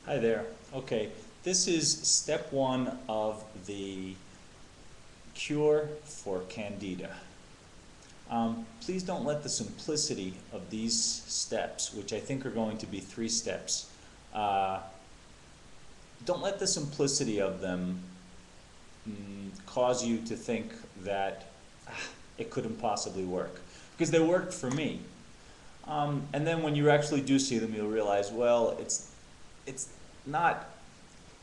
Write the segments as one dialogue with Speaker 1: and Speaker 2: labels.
Speaker 1: Hi there. Okay, this is step one of the cure for Candida. Please don't let the simplicity of these steps, which I think are going to be 3 steps, don't let the simplicity of them cause you to think that it couldn't possibly work. Because they worked for me. And then when you actually do see them, you'll realize, well, it's not,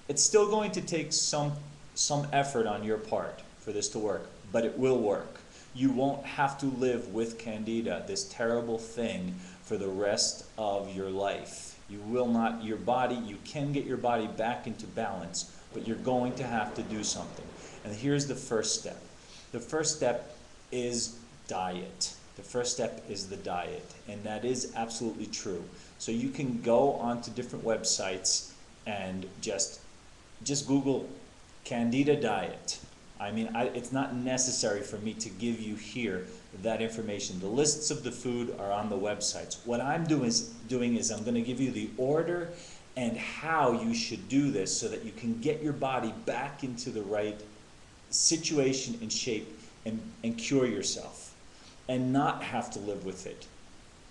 Speaker 1: it's still going to take some effort on your part for this to work, but it will work. You won't have to live with Candida, this terrible thing, for the rest of your life. You will not, your body, you can get your body back into balance, but you're going to have to do something. And here's the first step. The first step is diet. The first step is the diet, and that is absolutely true. So you can go onto different websites and just Google Candida diet. I mean, it's not necessary for me to give you here that information. The lists of the food are on the websites. What I'm doing is I'm going to give you the order and how you should do this so that you can get your body back into the right situation and shape and cure yourself and not have to live with it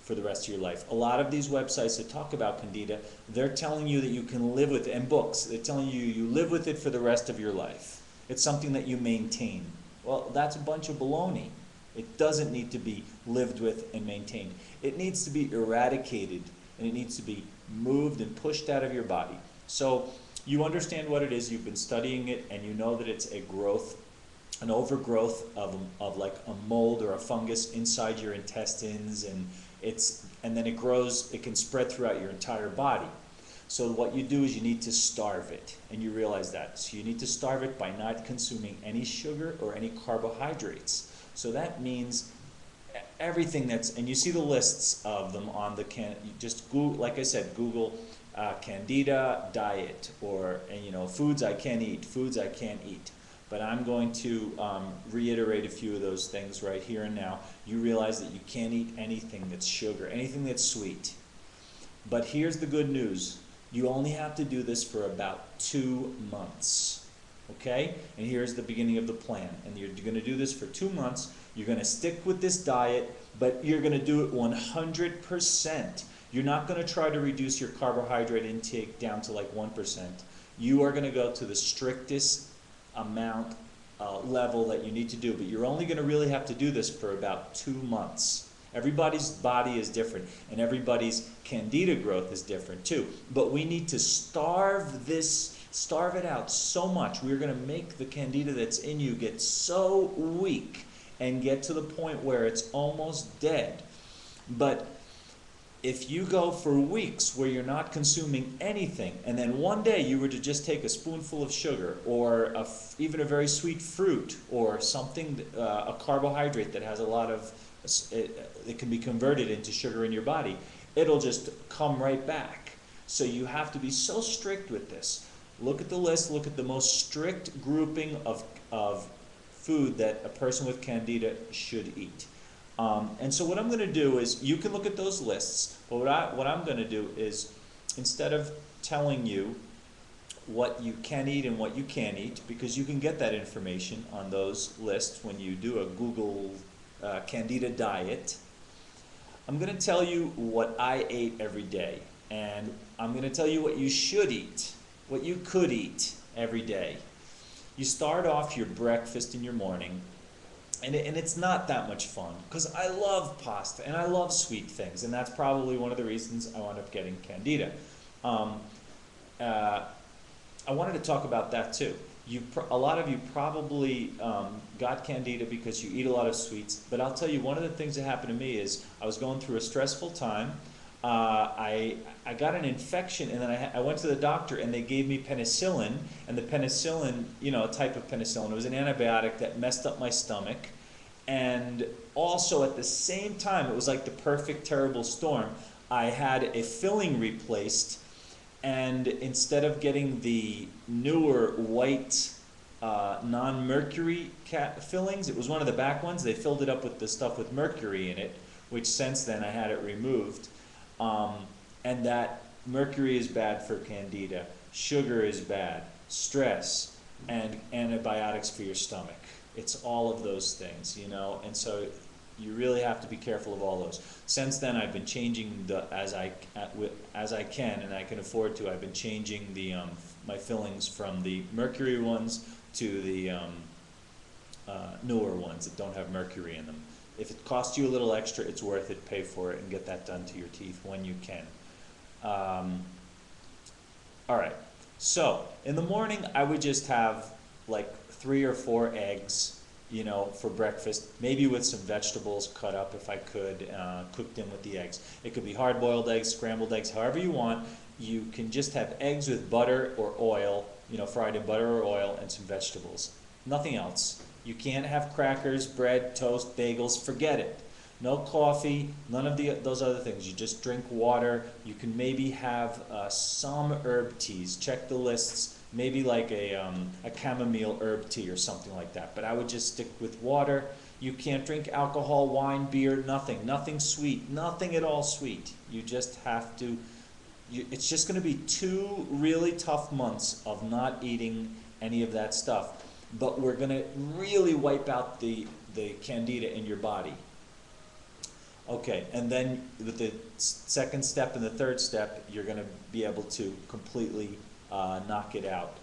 Speaker 1: for the rest of your life. A lot of these websites that talk about Candida, they're telling you that you can live with it, and books, they're telling you you live with it for the rest of your life. It's something that you maintain. Well, that's a bunch of baloney. It doesn't need to be lived with and maintained. It needs to be eradicated, and it needs to be moved and pushed out of your body. So you understand what it is, you've been studying it, and you know that it's a growth, an overgrowth of like a mold or a fungus inside your intestines, and then it grows, it can spread throughout your entire body. So what you do is you need to starve it, and you realize that. So you need to starve it by not consuming any sugar or any carbohydrates. So that means everything that's, and you see the lists of them on the just Google, like I said, Google Candida diet, or, and you know, foods I can't eat, foods I can't eat. But I'm going to reiterate a few of those things right here and now. You realize that you can't eat anything that's sugar, anything that's sweet. But here's the good news. You only have to do this for about 2 months, okay? And here's the beginning of the plan. And you're going to do this for 2 months. You're going to stick with this diet, but you're going to do it 100%. You're not going to try to reduce your carbohydrate intake down to like 1%. You are going to go to the strictest amount level that you need to do, but you're only going to really have to do this for about 2 months. Everybody's body is different, and everybody's Candida growth is different too. But we need to starve it out so much. We're going to make the Candida that's in you get so weak and get to the point where it's almost dead. But if you go for weeks where you're not consuming anything, and then one day you were to just take a spoonful of sugar, or even a very sweet fruit, or something, a carbohydrate that has a lot of, it can be converted into sugar in your body, it'll just come right back. So you have to be so strict with this. Look at the list, look at the most strict grouping of food that a person with Candida should eat. And so what I'm going to do is, you can look at those lists, but what I'm going to do is, instead of telling you what you can eat and what you can't eat, because you can get that information on those lists when you do a Google Candida diet, I'm going to tell you what I ate every day, and I'm going to tell you what you should eat, what you could eat every day. You start off your breakfast in your morning, and it's not that much fun, because I love pasta and I love sweet things, and that's probably one of the reasons I wound up getting Candida. I wanted to talk about that too. A lot of you probably got Candida because you eat a lot of sweets, but I'll tell you, one of the things that happened to me is I was going through a stressful time. I got an infection, and then I went to the doctor, and they gave me penicillin, and the penicillin, you know, a type of penicillin, it was an antibiotic that messed up my stomach. And also at the same time, it was like the perfect terrible storm, I had a filling replaced, and instead of getting the newer white non-mercury fillings, it was one of the back ones, they filled it up with the stuff with mercury in it, which since then I had it removed. And that mercury is bad for candida, sugar is bad, stress, and antibiotics for your stomach. It's all of those things, you know, and so you really have to be careful of all those. Since then, I've been changing as I can and I can afford to. I've been changing the my fillings from the mercury ones to the newer ones that don't have mercury in them. If it costs you a little extra, it's worth it. Pay for it and get that done to your teeth when you can. All right. So in the morning, I would just have like 3 or 4 eggs, you know, for breakfast, maybe with some vegetables cut up if I could, cooked in with the eggs. It could be hard-boiled eggs, scrambled eggs, however you want. You can just have eggs with butter or oil, you know, fried in butter or oil, and some vegetables. Nothing else. You can't have crackers, bread, toast, bagels, forget it. No coffee, none of those other things. You just drink water. You can maybe have some herb teas. Check the lists. Maybe like a chamomile herb tea or something like that. But I would just stick with water. You can't drink alcohol, wine, beer, nothing. Nothing sweet. Nothing at all sweet. You just have to. It's just going to be 2 really tough months of not eating any of that stuff. But we're going to really wipe out the candida in your body. Okay, and then with the second step and the third step, you're going to be able to completely knock it out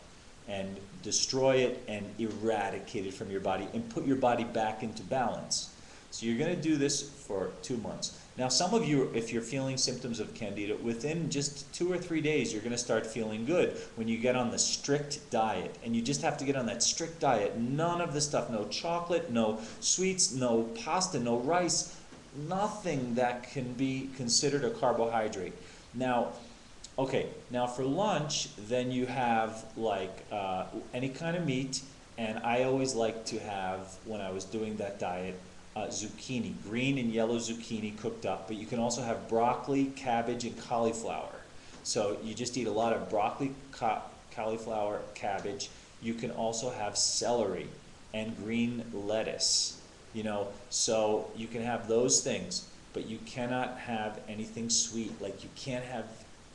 Speaker 1: and destroy it and eradicate it from your body and put your body back into balance. So you're going to do this for 2 months. Now some of you, if you're feeling symptoms of candida, within just 2 or 3 days you're going to start feeling good when you get on the strict diet. And you just have to get on that strict diet. None of the stuff, no chocolate, no sweets, no pasta, no rice, nothing that can be considered a carbohydrate. Now, okay, now for lunch, then you have like any kind of meat, and I always like to have, when I was doing that diet, zucchini, green and yellow zucchini cooked up, but you can also have broccoli, cabbage, and cauliflower. So you just eat a lot of broccoli, cauliflower, cabbage. You can also have celery and green lettuce. You know, so you can have those things, but you cannot have anything sweet. Like you can't have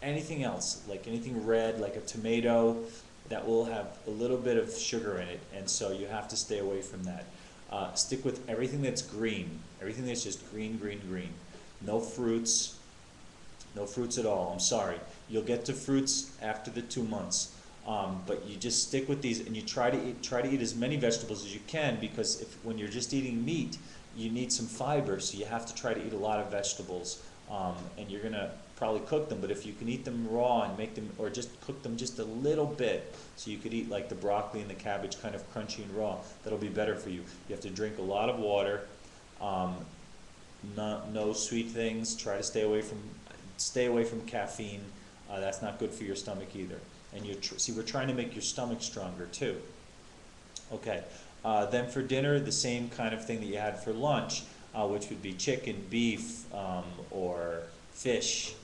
Speaker 1: anything else, like anything red, like a tomato, that will have a little bit of sugar in it, and so you have to stay away from that. Stick with everything that's green, everything that's just green, green, green. No fruits at all. I'm sorry. You'll get to fruits after the 2 months. But you just stick with these, and you try to eat as many vegetables as you can, because when you're just eating meat, you need some fiber, so you have to try to eat a lot of vegetables. And you're gonna probably cook them, but if you can eat them raw and make them, or just cook them just a little bit, so you could eat like the broccoli and the cabbage kind of crunchy and raw, that'll be better for you. You have to drink a lot of water, no sweet things. Try to stay away from caffeine. That's not good for your stomach either. And see, we're trying to make your stomach stronger too. Okay, then for dinner, the same kind of thing that you had for lunch, which would be chicken, beef, or fish,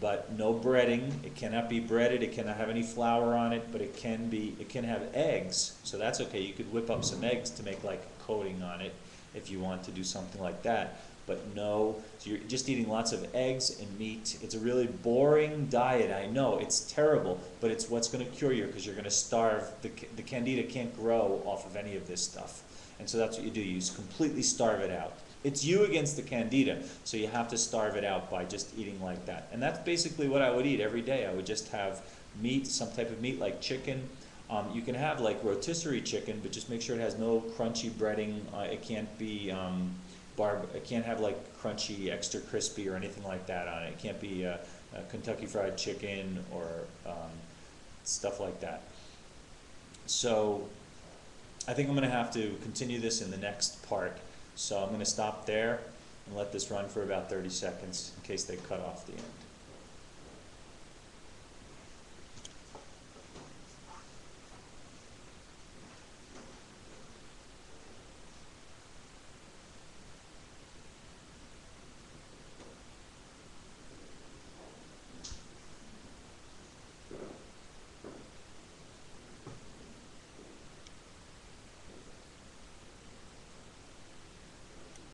Speaker 1: but no breading. It cannot be breaded. It cannot have any flour on it, but it can have eggs. So that's okay. You could whip up some eggs to make like a coating on it if you want to do something like that. But no, so you're just eating lots of eggs and meat. It's a really boring diet, I know. It's terrible, but it's what's going to cure you, because you're going to starve. The candida can't grow off of any of this stuff. And so that's what you do. You just completely starve it out. It's you against the candida, so you have to starve it out by just eating like that. And that's basically what I would eat every day. I would just have meat, some type of meat like chicken. You can have like rotisserie chicken, but just make sure it has no crunchy breading. It can't be... it can't have like crunchy, extra crispy or anything like that on it. It can't be a Kentucky Fried Chicken or stuff like that. So I think I'm going to have to continue this in the next part. So I'm going to stop there and let this run for about 30 seconds in case they cut off the end.